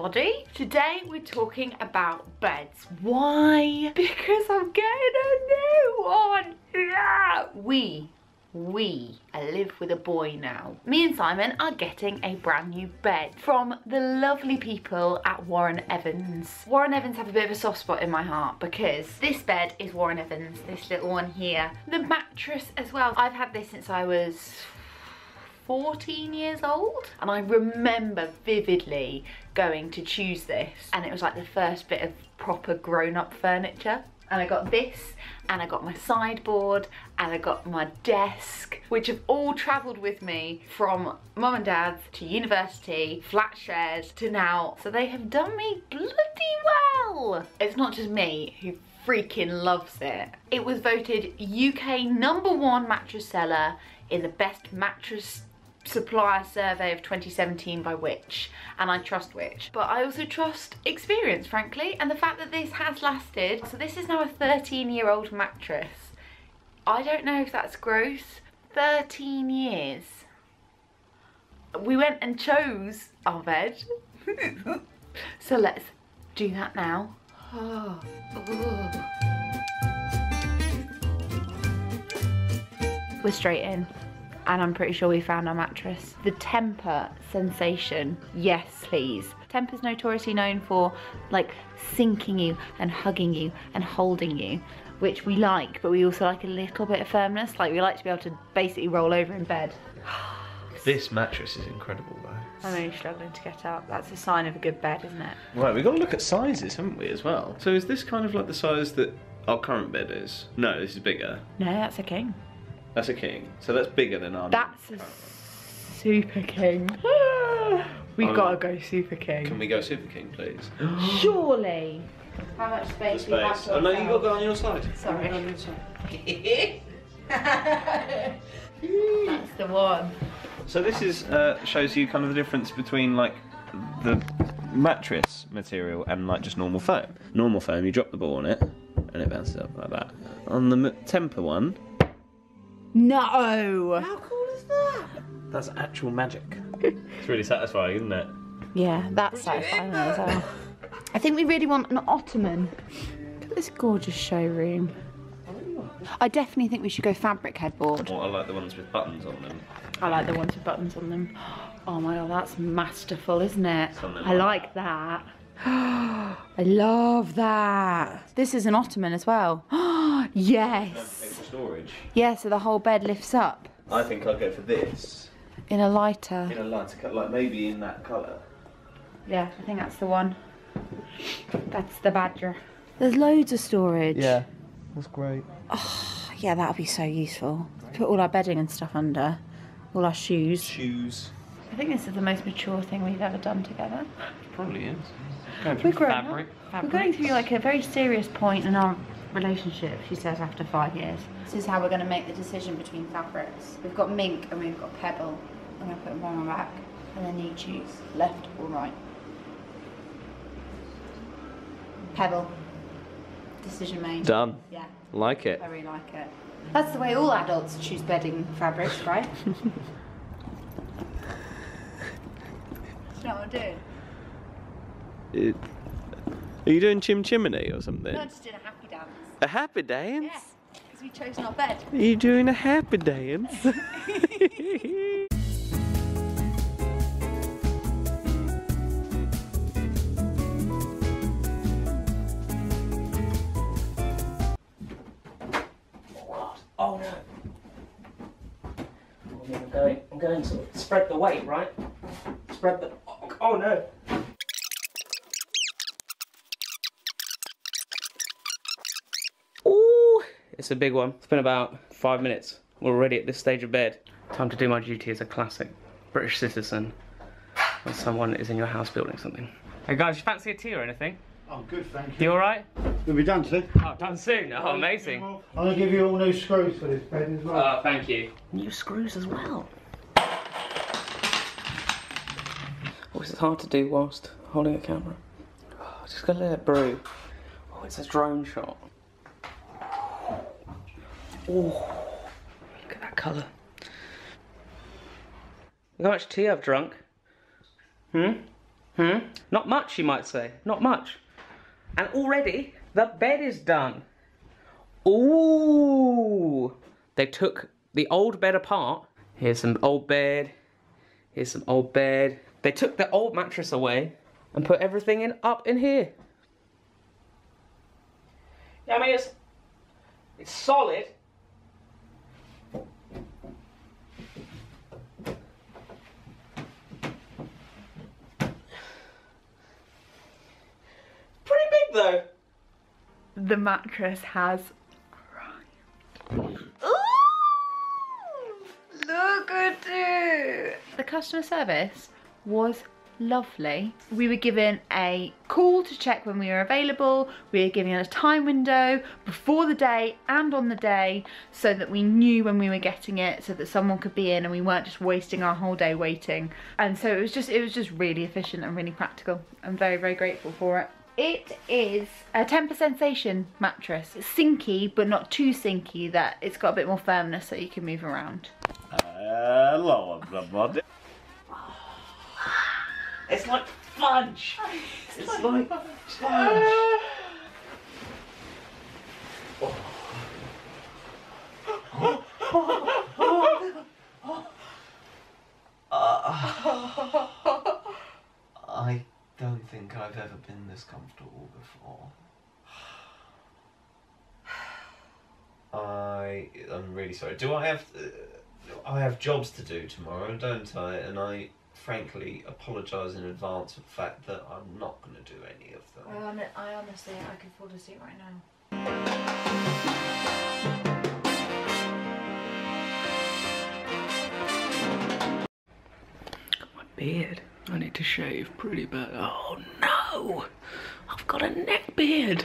everybody. Today we're talking about beds. Why? Because I'm getting a new one. Yeah. I live with a boy now. Me and Simon are getting a brand new bed from the lovely people at Warren Evans. Warren Evans have a bit of a soft spot in my heart because this bed is Warren Evans, this little one here. The mattress as well. I've had this since I was 14 years old, and I remember vividly going to choose this, and it was like the first bit of proper grown-up furniture. And I got this, and I got my sideboard, and I got my desk, which have all travelled with me from mum and dad's to university, flat shares to now. So they have done me bloody well. It's not just me who freaking loves it. It was voted UK #1 mattress seller in the best mattress supplier survey of 2017 by Which, and I trust Which, but I also trust experience, frankly, and the fact that this has lasted. So this is now a 13-year-old mattress. I don't know if that's gross. 13 years. We went and chose our bed. So let's do that now. We're straight in. And I'm pretty sure we found our mattress. The Tempur sensation. Yes, please. Tempur's notoriously known for like sinking you and hugging you and holding you, which we like, but we also like a little bit of firmness. Like we like to be able to basically roll over in bed. This mattress is incredible though. I'm only struggling to get up. That's a sign of a good bed, isn't it? Right, we've got to look at sizes, haven't we, as well? So is this kind of like the size that our current bed is? No, this is bigger. No, that's a king. That's a king. So that's bigger than our... That's a super king. We've got to go super king. Can we go super king, please? Surely. How much space do you have to Oh no, you've got to go on your side. Sorry. Go on your side. That's the one. So this is shows you kind of the difference between like the mattress material and like just normal foam. Normal foam, you drop the ball on it and it bounces up like that. On the Tempur one... No! How cool is that? That's actual magic. It's really satisfying, isn't it? Yeah, that's satisfying as well. I think we really want an ottoman. Look at this gorgeous showroom. I definitely think we should go fabric headboard. Oh, I like the ones with buttons on them. I like the ones with buttons on them. Oh my god, that's masterful, isn't it? I like that. I love that. This is an ottoman as well. Yes. For storage. Yeah, so the whole bed lifts up. I think I'd go for this. In a lighter. In a lighter colour, like maybe in that colour. Yeah, I think that's the one. That's the badger. There's loads of storage. Yeah, that's great. Oh, yeah, that'll be so useful. Put all our bedding and stuff under. All our shoes. I think this is the most mature thing we've ever done together. It probably is. We're growing up. We're going through like a very serious point in our relationship, she says, after 5 years. This is how we're going to make the decision between fabrics. We've got mink and we've got pebble. I'm going to put them on my back and then you choose left or right. Pebble. Decision made. Done. Yeah. Like it. I really like it. That's the way all adults choose bedding fabrics, right? Do you know what I'm doing? Are you doing chim chimney or something? No, I just did a happy dance. A happy dance? Yes, because we chose our bed. Are you doing a happy dance? Oh no. I'm going to spread the weight, right? Spread the... Oh no. Ooh, it's a big one. It's been about 5 minutes. We're already at this stage of bed. Time to do my duty as a classic British citizen when someone is in your house building something. Hey guys, you fancy a tea or anything? I'm good, thank you. You alright? You'll be done soon. Oh, done soon. Oh, amazing. I'm going to give you all new screws for this bed as well. Thank you. New screws as well. Oh, this is hard to do whilst holding a camera. Oh, just gonna let it brew. Oh, it's a drone shot. Oh, look at that colour. Look how much tea I've drunk. Not much, you might say. Not much. And already, the bed is done. Ooh! They took the old bed apart. Here's some old bed. Here's some old bed. They took the old mattress away and put everything up in here. Yeah, I mean, it's solid. Pretty big though. The mattress has arrived. Ooh, look at it. The customer service was lovely. We were given a call to check when we were available. We were given a time window before the day and on the day so that we knew when we were getting it, so that someone could be in and we weren't just wasting our whole day waiting. And so it was just really efficient and really practical. I'm very, very grateful for it. It is a Tempur Sensation mattress. It's sinky, but not too sinky, that it's got a bit more firmness so you can move around. Hello, everybody. It's like fudge. It's like fudge. I don't think I've ever been this comfortable before. I'm really sorry. I have jobs to do tomorrow, don't I? And I frankly apologise in advance for the fact that I'm not going to do any of them. I honestly, I could fall asleep right now. My beard. I need to shave pretty bad. Oh no! I've got a neck beard.